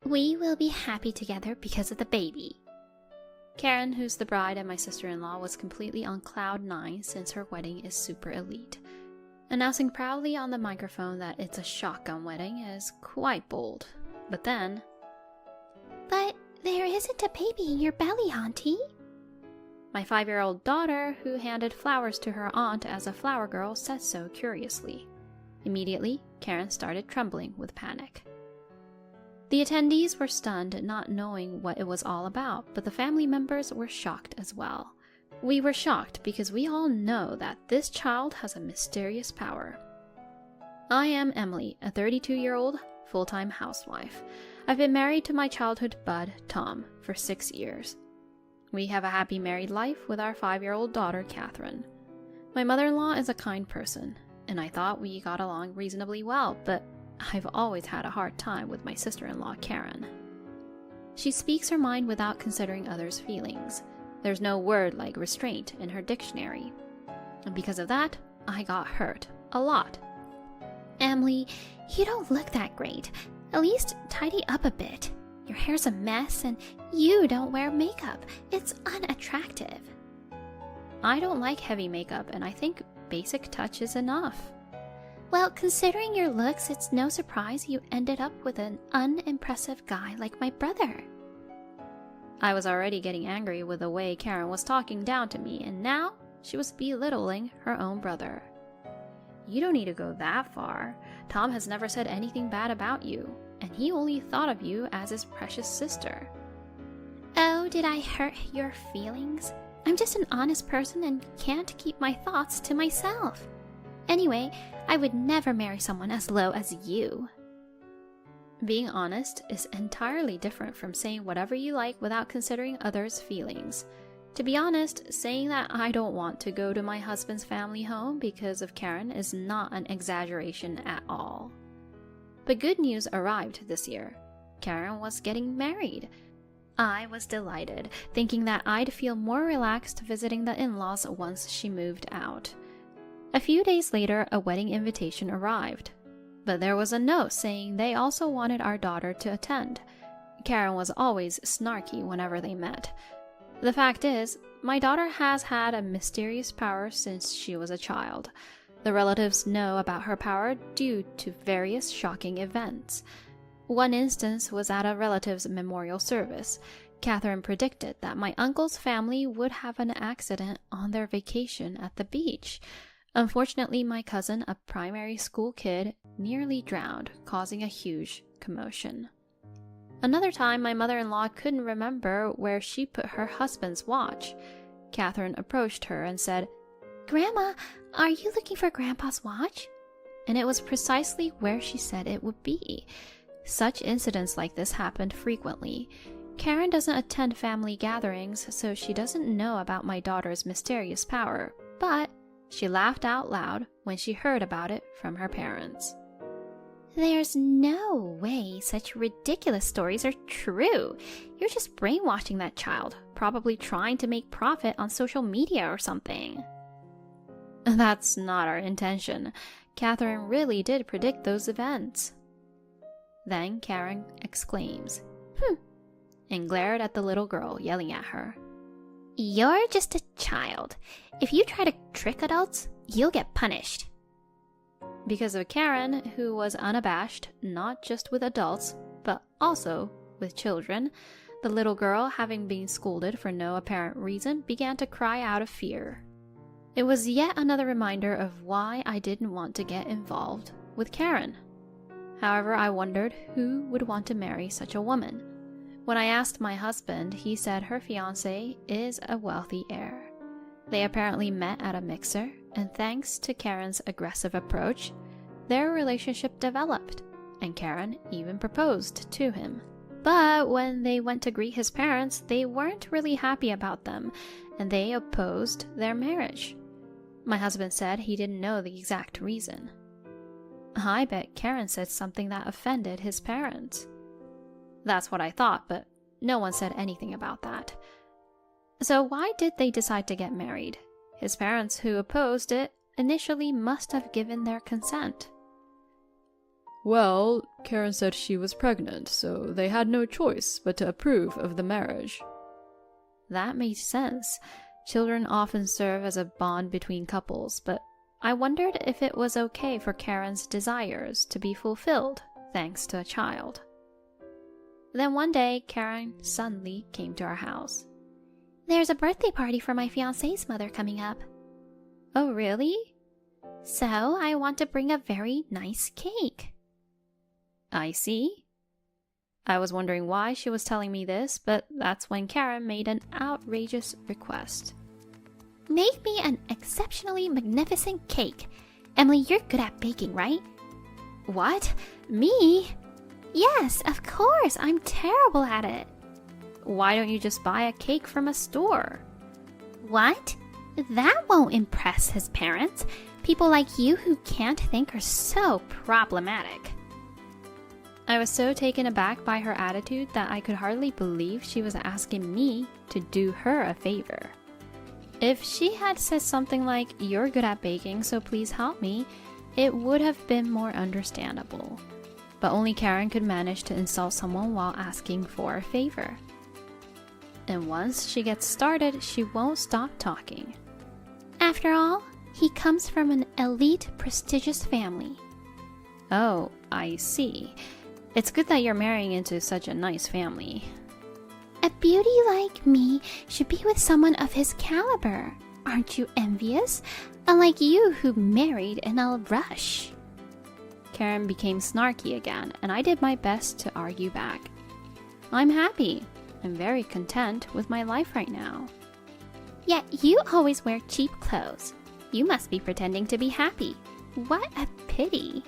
We will be happy together because of the baby. Karen, who's the bride and my sister-in-law, was completely on cloud 9 since her wedding is super elite. Announcing proudly on the microphone that it's a shotgun wedding is quite bold. But then... But there isn't a baby in your belly, Auntie. My 5-year-old daughter, who handed flowers to her aunt as a flower girl, said so curiously. Immediately, Karen started trembling with panic. The attendees were stunned, not knowing what it was all about, but the family members were shocked as well. We were shocked because we all know that this child has a mysterious power. I am Emily, a 32-year-old full-time housewife. I've been married to my childhood bud, Tom, for 6 years. We have a happy married life with our 5-year-old daughter, Catherine. My mother-in-law is a kind person, and I thought we got along reasonably well, but I've always had a hard time with my sister-in-law, Karen. She speaks her mind without considering others' feelings. There's no word like restraint in her dictionary. And because of that, I got hurt. A lot. Emily, you don't look that great. At least tidy up a bit. Your hair's a mess and you don't wear makeup. It's unattractive. I don't like heavy makeup and I think basic touch is enough. Well, considering your looks, it's no surprise you ended up with an unimpressive guy like my brother. I was already getting angry with the way Karen was talking down to me, and now she was belittling her own brother. You don't need to go that far. Tom has never said anything bad about you, and he only thought of you as his precious sister. Oh, did I hurt your feelings? I'm just an honest person and can't keep my thoughts to myself. Anyway, I would never marry someone as low as you. Being honest is entirely different from saying whatever you like without considering others' feelings. To be honest, saying that I don't want to go to my husband's family home because of Karen is not an exaggeration at all. But good news arrived this year. Karen was getting married. I was delighted, thinking that I'd feel more relaxed visiting the in-laws once she moved out. A few days later, a wedding invitation arrived. But there was a note saying they also wanted our daughter to attend. Karen was always snarky whenever they met. The fact is, my daughter has had a mysterious power since she was a child. The relatives know about her power due to various shocking events. One instance was at a relative's memorial service. Catherine predicted that my uncle's family would have an accident on their vacation at the beach. Unfortunately, my cousin, a primary school kid, nearly drowned, causing a huge commotion. Another time, my mother-in-law couldn't remember where she put her husband's watch. Catherine approached her and said, "Grandma, are you looking for Grandpa's watch?" And it was precisely where she said it would be. Such incidents like this happened frequently. Karen doesn't attend family gatherings, so she doesn't know about my daughter's mysterious power, but she laughed out loud when she heard about it from her parents. There's no way such ridiculous stories are true. You're just brainwashing that child, probably trying to make profit on social media or something. That's not our intention. Catherine really did predict those events. Then Karen exclaims, and glared at the little girl, yelling at her. You're just a child. If you try to trick adults, you'll get punished. Because of Karen, who was unabashed, not just with adults, but also with children, the little girl, having been scolded for no apparent reason, began to cry out of fear. It was yet another reminder of why I didn't want to get involved with Karen. However, I wondered who would want to marry such a woman. When I asked my husband, he said her fiancé is a wealthy heir. They apparently met at a mixer, and thanks to Karen's aggressive approach, their relationship developed, and Karen even proposed to him. But when they went to greet his parents, they weren't really happy about them, and they opposed their marriage. My husband said he didn't know the exact reason. I bet Karen said something that offended his parents. That's what I thought, but no one said anything about that. So why did they decide to get married? His parents, who opposed it, initially must have given their consent. Well, Karen said she was pregnant, so they had no choice but to approve of the marriage. That made sense. Children often serve as a bond between couples, but I wondered if it was okay for Karen's desires to be fulfilled thanks to a child. Then one day, Karen suddenly came to our house. There's a birthday party for my fiancé's mother coming up. Oh, really? So I want to bring a very nice cake. I see. I was wondering why she was telling me this, but that's when Karen made an outrageous request. Make me an exceptionally magnificent cake. Emily, you're good at baking, right? What? Me? Yes, of course. I'm terrible at it. Why don't you just buy a cake from a store? What? That won't impress his parents. People like you who can't think are so problematic. I was so taken aback by her attitude that I could hardly believe she was asking me to do her a favor. If she had said something like, "You're good at baking, so please help me," it would have been more understandable. But only Karen could manage to insult someone while asking for a favor. And once she gets started, she won't stop talking. After all, he comes from an elite, prestigious family. Oh, I see. It's good that you're marrying into such a nice family. A beauty like me should be with someone of his caliber. Aren't you envious? Unlike you who married in a rush. Karen became snarky again, and I did my best to argue back. I'm happy. I'm very content with my life right now. Yet you always wear cheap clothes. You must be pretending to be happy. What a pity.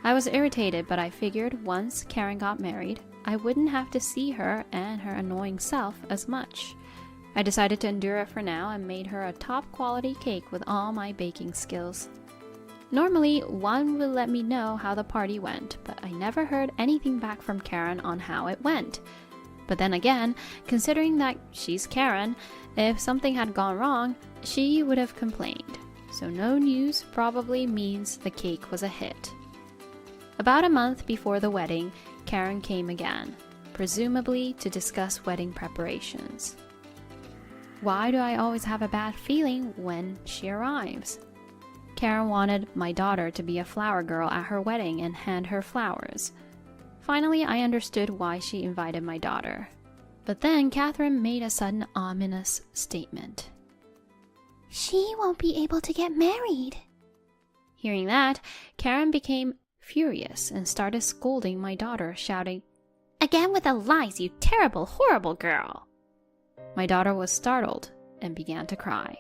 I was irritated, but I figured once Karen got married, I wouldn't have to see her and her annoying self as much. I decided to endure it for now and made her a top quality cake with all my baking skills. Normally, one would let me know how the party went, but I never heard anything back from Karen on how it went. But then again, considering that she's Karen, if something had gone wrong, she would have complained. So no news probably means the cake was a hit. About a month before the wedding, Karen came again, presumably to discuss wedding preparations. Why do I always have a bad feeling when she arrives? Karen wanted my daughter to be a flower girl at her wedding and hand her flowers. Finally, I understood why she invited my daughter. But then Catherine made a sudden ominous statement. She won't be able to get married. Hearing that, Karen became furious and started scolding my daughter, shouting, "Again with the lies, you terrible, horrible girl." My daughter was startled and began to cry.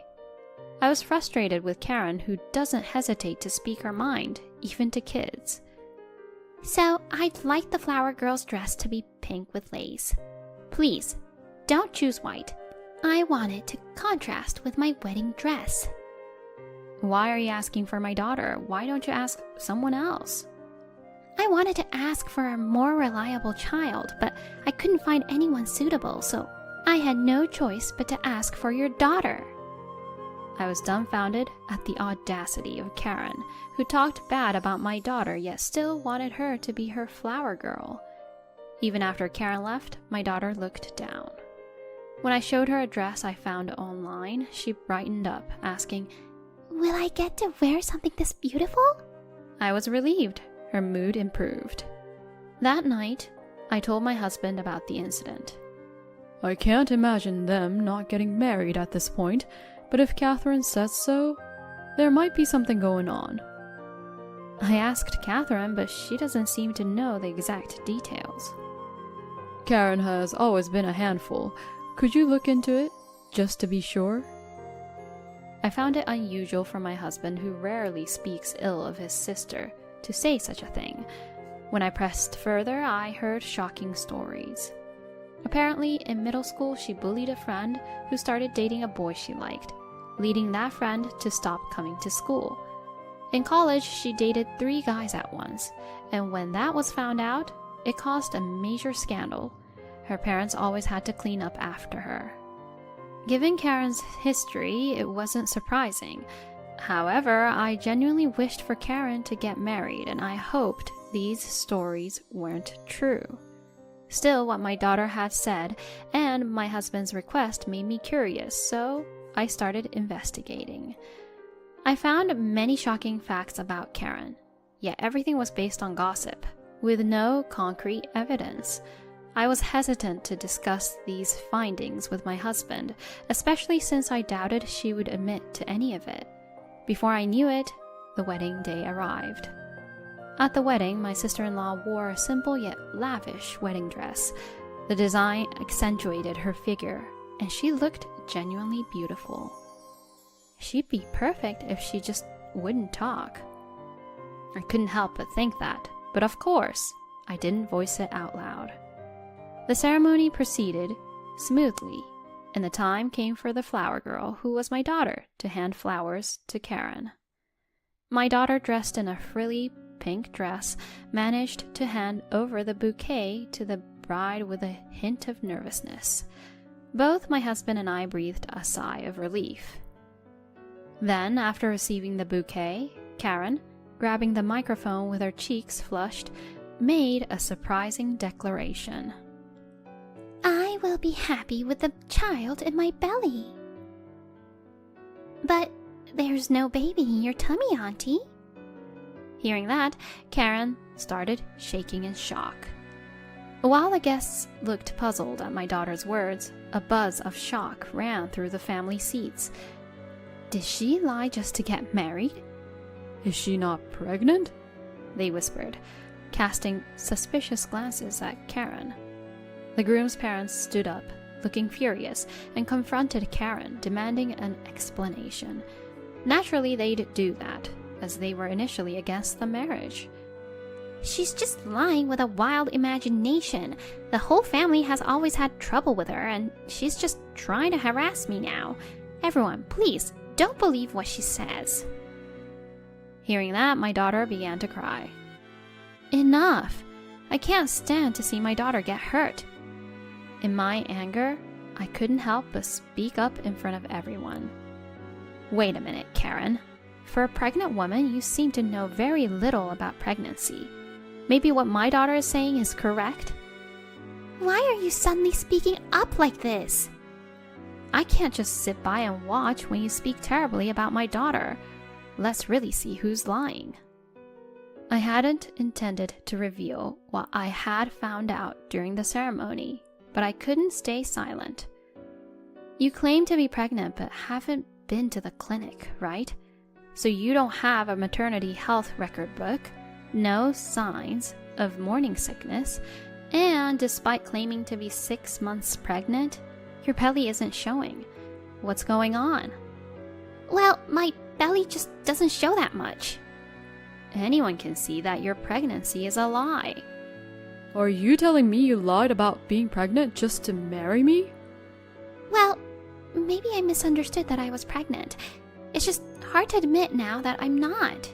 I was frustrated with Karen, who doesn't hesitate to speak her mind, even to kids. So I'd like the flower girl's dress to be pink with lace. Please, don't choose white. I want it to contrast with my wedding dress. Why are you asking for my daughter? Why don't you ask someone else? I wanted to ask for a more reliable child, but I couldn't find anyone suitable, so I had no choice but to ask for your daughter. I was dumbfounded at the audacity of Karen, who talked bad about my daughter yet still wanted her to be her flower girl. Even after Karen left, my daughter looked down. When I showed her a dress I found online, she brightened up, asking, "Will I get to wear something this beautiful?" I was relieved. Her mood improved. That night, I told my husband about the incident. I can't imagine them not getting married at this point, but if Catherine says so, there might be something going on. I asked Catherine, but she doesn't seem to know the exact details. Karen has always been a handful. Could you look into it, just to be sure? I found it unusual for my husband, who rarely speaks ill of his sister, to say such a thing. When I pressed further, I heard shocking stories. Apparently, in middle school, she bullied a friend who started dating a boy she liked, leading that friend to stop coming to school. In college, she dated 3 guys at once, and when that was found out, it caused a major scandal. Her parents always had to clean up after her. Given Karen's history, it wasn't surprising. However, I genuinely wished for Karen to get married, and I hoped these stories weren't true. Still, what my daughter had said and my husband's request made me curious, so I started investigating. I found many shocking facts about Karen, yet everything was based on gossip, with no concrete evidence. I was hesitant to discuss these findings with my husband, especially since I doubted she would admit to any of it. Before I knew it, the wedding day arrived. At the wedding, my sister-in-law wore a simple yet lavish wedding dress. The design accentuated her figure, and she looked genuinely beautiful. She'd be perfect if she just wouldn't talk. I couldn't help but think that, but of course, I didn't voice it out loud. The ceremony proceeded smoothly, and the time came for the flower girl, who was my daughter, to hand flowers to Karen. My daughter, dressed in a frilly pink dress, managed to hand over the bouquet to the bride with a hint of nervousness. Both my husband and I breathed a sigh of relief. Then, after receiving the bouquet, Karen, grabbing the microphone with her cheeks flushed, made a surprising declaration. I will be happy with the child in my belly. But there's no baby in your tummy, Auntie. Hearing that, Karen started shaking in shock. While the guests looked puzzled at my daughter's words, a buzz of shock ran through the family seats. Did she lie just to get married? Is she not pregnant? They whispered, casting suspicious glances at Karen. The groom's parents stood up, looking furious, and confronted Karen, demanding an explanation. Naturally, they'd do that, as they were initially against the marriage. She's just lying with a wild imagination. The whole family has always had trouble with her, and she's just trying to harass me now. Everyone, please, don't believe what she says. Hearing that, my daughter began to cry. Enough! I can't stand to see my daughter get hurt. In my anger, I couldn't help but speak up in front of everyone. Wait a minute, Karen. For a pregnant woman, you seem to know very little about pregnancy. Maybe what my daughter is saying is correct? Why are you suddenly speaking up like this? I can't just sit by and watch when you speak terribly about my daughter. Let's really see who's lying. I hadn't intended to reveal what I had found out during the ceremony, but I couldn't stay silent. You claim to be pregnant but haven't been to the clinic, right? So you don't have a maternity health record book, no signs of morning sickness, and despite claiming to be 6 months pregnant, your belly isn't showing. What's going on? Well, my belly just doesn't show that much. Anyone can see that your pregnancy is a lie. Are you telling me you lied about being pregnant just to marry me? Well, maybe I misunderstood that I was pregnant. It's just hard to admit now that I'm not.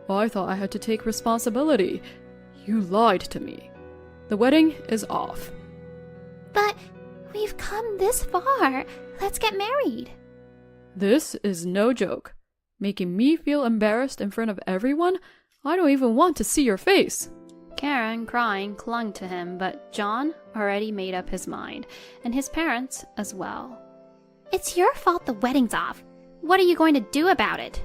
I thought I had to take responsibility. You lied to me. The wedding is off. But we've come this far. Let's get married. This is no joke. Making me feel embarrassed in front of everyone? I don't even want to see your face. Karen, crying, clung to him, but John already made up his mind, and his parents as well. It's your fault the wedding's off. What are you going to do about it?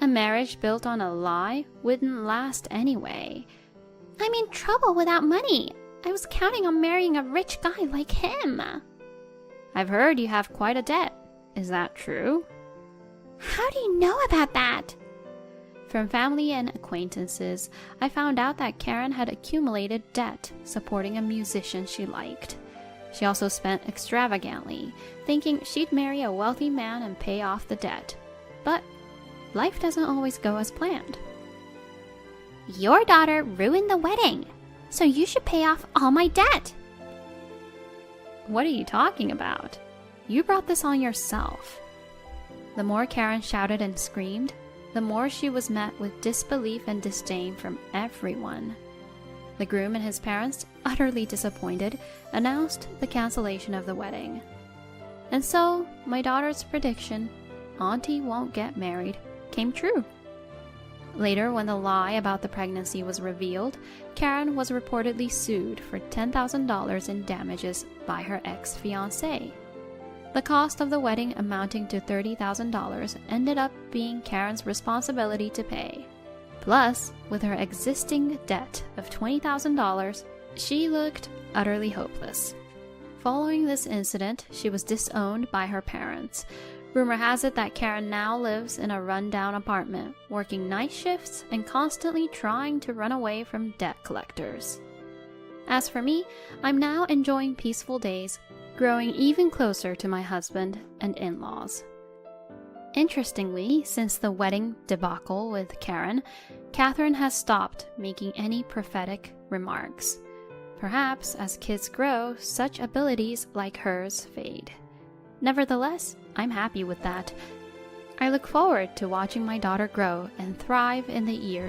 A marriage built on a lie wouldn't last anyway. I'm in trouble without money. I was counting on marrying a rich guy like him. I've heard you have quite a debt. Is that true? How do you know about that? From family and acquaintances, I found out that Karen had accumulated debt supporting a musician she liked. She also spent extravagantly, thinking she'd marry a wealthy man and pay off the debt. But life doesn't always go as planned. Your daughter ruined the wedding, so you should pay off all my debt. What are you talking about? You brought this on yourself. The more Karen shouted and screamed, the more she was met with disbelief and disdain from everyone. The groom and his parents, utterly disappointed, announced the cancellation of the wedding. And so, my daughter's prediction Auntie won't get married came true. Later, when the lie about the pregnancy was revealed, Karen was reportedly sued for $10,000 in damages by her ex-fiancé. The cost of the wedding, amounting to $30,000, ended up being Karen's responsibility to pay. Plus, with her existing debt of $20,000, she looked utterly hopeless. Following this incident, she was disowned by her parents. Rumor has it that Karen now lives in a rundown apartment, working night shifts and constantly trying to run away from debt collectors. As for me, I'm now enjoying peaceful days, growing even closer to my husband and in-laws. Interestingly, since the wedding debacle with Karen, Catherine has stopped making any prophetic remarks. Perhaps as kids grow, such abilities like hers fade. Nevertheless, I'm happy with that. I look forward to watching my daughter grow and thrive in the years